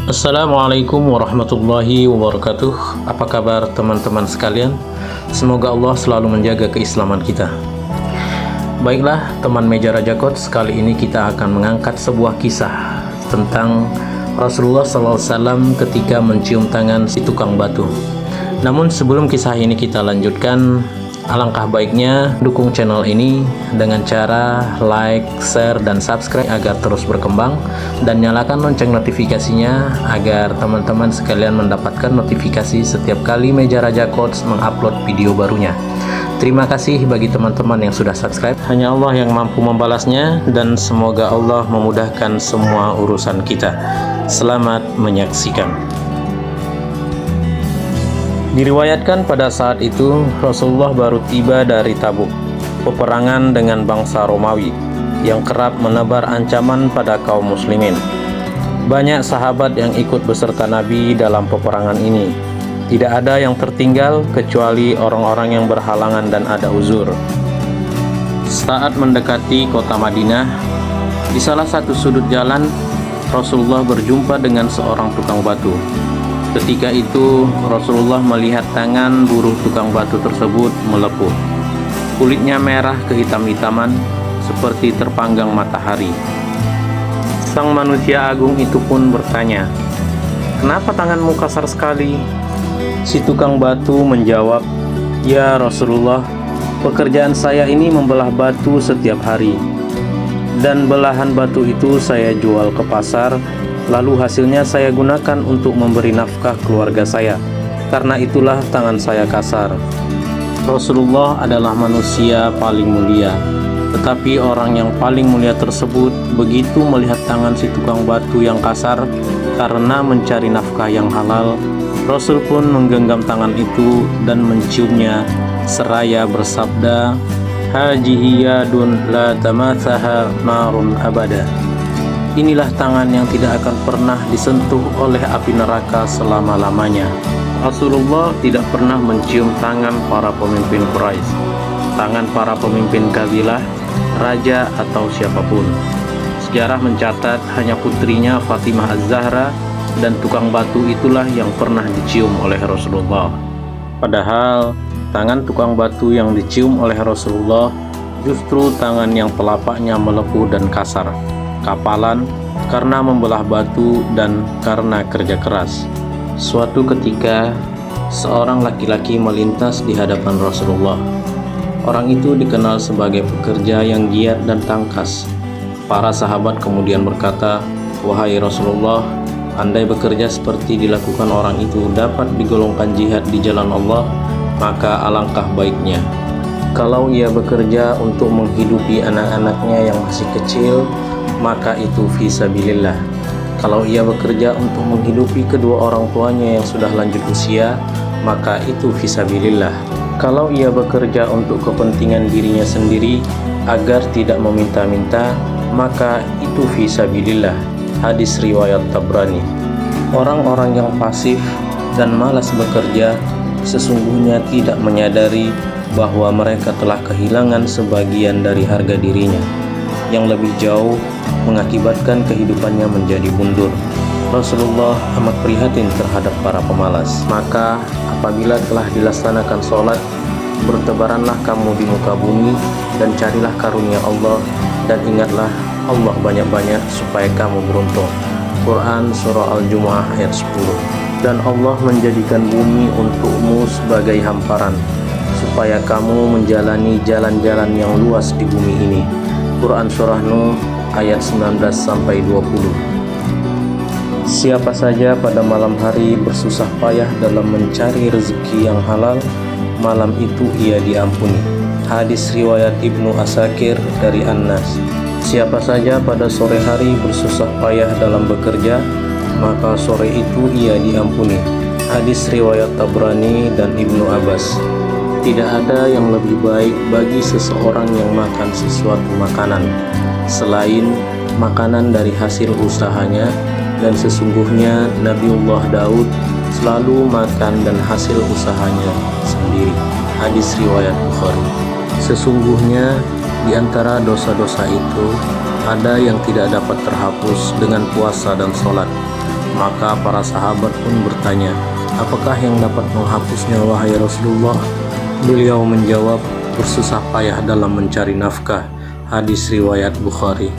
Assalamualaikum warahmatullahi wabarakatuh. Apa kabar teman-teman sekalian? Semoga Allah selalu menjaga keislaman kita. Baiklah teman meja Raja Kots, kali ini kita akan mengangkat sebuah kisah tentang Rasulullah SAW ketika mencium tangan si tukang batu. Namun sebelum kisah ini kita lanjutkan, alangkah baiknya dukung channel ini dengan cara like, share, dan subscribe agar terus berkembang, dan nyalakan lonceng notifikasinya agar teman-teman sekalian mendapatkan notifikasi setiap kali Meja Raja Kots mengupload video barunya. Terima kasih bagi teman-teman yang sudah subscribe. Hanya Allah yang mampu membalasnya, dan semoga Allah memudahkan semua urusan kita. Selamat menyaksikan. Diriwayatkan pada saat itu Rasulullah baru tiba dari Tabuk, peperangan dengan bangsa Romawi yang kerap menebar ancaman pada kaum muslimin. Banyak sahabat yang ikut beserta Nabi dalam peperangan ini. Tidak ada yang tertinggal kecuali orang-orang yang berhalangan dan ada uzur. Saat mendekati kota Madinah, di salah satu sudut jalan Rasulullah berjumpa dengan seorang tukang batu. Ketika itu Rasulullah melihat tangan buruh tukang batu tersebut melepuh. Kulitnya merah kehitam-hitaman seperti terpanggang matahari. Sang manusia agung itu pun bertanya, "Kenapa tanganmu kasar sekali?" Si tukang batu menjawab, "Ya Rasulullah, pekerjaan saya ini membelah batu setiap hari. Dan belahan batu itu saya jual ke pasar, lalu hasilnya saya gunakan untuk memberi nafkah keluarga saya. Karena itulah tangan saya kasar." Rasulullah adalah manusia paling mulia, tetapi orang yang paling mulia tersebut begitu melihat tangan si tukang batu yang kasar karena mencari nafkah yang halal, Rasul pun menggenggam tangan itu dan menciumnya seraya bersabda, "Hajihi yadun la tamathaha narun abada." Inilah tangan yang tidak akan pernah disentuh oleh api neraka selama-lamanya. Rasulullah tidak pernah mencium tangan para pemimpin Quraisy, tangan para pemimpin kabilah, raja, atau siapapun. Sejarah mencatat hanya putrinya Fatimah Az-Zahra dan tukang batu itulah yang pernah dicium oleh Rasulullah. Padahal tangan tukang batu yang dicium oleh Rasulullah justru tangan yang telapaknya melepuh dan kasar, kapalan karena membelah batu dan karena kerja keras. Suatu ketika, seorang laki-laki melintas di hadapan Rasulullah. Orang itu dikenal sebagai pekerja yang giat dan tangkas. Para sahabat kemudian berkata, "Wahai Rasulullah, andai bekerja seperti dilakukan orang itu dapat digolongkan jihad di jalan Allah, maka alangkah baiknya. Kalau ia bekerja untuk menghidupi anak-anaknya yang masih kecil, maka itu fisabilillah. Kalau ia bekerja untuk menghidupi kedua orang tuanya yang sudah lanjut usia, maka itu fisabilillah. Kalau ia bekerja untuk kepentingan dirinya sendiri agar tidak meminta-minta, maka itu fisabilillah." Hadis riwayat Tabrani. Orang-orang yang pasif dan malas bekerja sesungguhnya tidak menyadari bahwa mereka telah kehilangan sebagian dari harga dirinya, yang lebih jauh mengakibatkan kehidupannya menjadi mundur. Rasulullah amat prihatin terhadap para pemalas. Maka apabila telah dilaksanakan sholat, bertebaranlah kamu di muka bumi dan carilah karunia Allah, dan ingatlah Allah banyak-banyak supaya kamu beruntung. Quran Surah Al-Jumu'ah ayat 10. Dan Allah menjadikan bumi untukmu sebagai hamparan, supaya kamu menjalani jalan-jalan yang luas di bumi ini. Quran Surah Nuh ayat 19-20. Siapa saja pada malam hari bersusah payah dalam mencari rezeki yang halal, malam itu ia diampuni. Hadis riwayat Ibnu Asakir dari An-Nas. Siapa saja pada sore hari bersusah payah dalam bekerja, maka sore itu ia diampuni. Hadis riwayat Tabrani dan Ibnu Abbas. Tidak ada yang lebih baik bagi seseorang yang makan sesuatu makanan selain makanan dari hasil usahanya, dan sesungguhnya Nabiullah Daud selalu makan dan hasil usahanya sendiri. Hadis riwayat Bukhari. Sesungguhnya di antara dosa-dosa itu ada yang tidak dapat terhapus dengan puasa dan sholat, Maka para sahabat pun bertanya, apakah yang dapat menghapusnya wahai Rasulullah? Beliau menjawab, bersusah payah dalam mencari nafkah. Hadis riwayat Bukhari.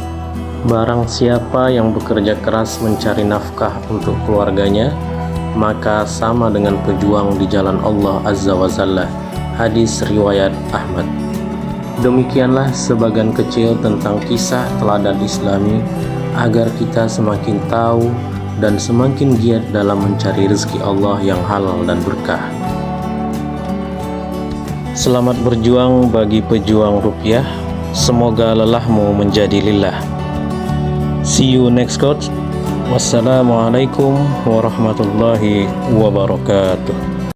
Barang siapa yang bekerja keras mencari nafkah untuk keluarganya, maka sama dengan pejuang di jalan Allah Azza wa Jalla. Hadis riwayat Ahmad. Demikianlah sebagian kecil tentang kisah teladan Islami, agar kita semakin tahu dan semakin giat dalam mencari rezeki Allah yang halal dan berkah. Selamat berjuang bagi pejuang rupiah. Semoga lelahmu menjadi lillah. See you next quote. Wassalamualaikum warahmatullahi wabarakatuh.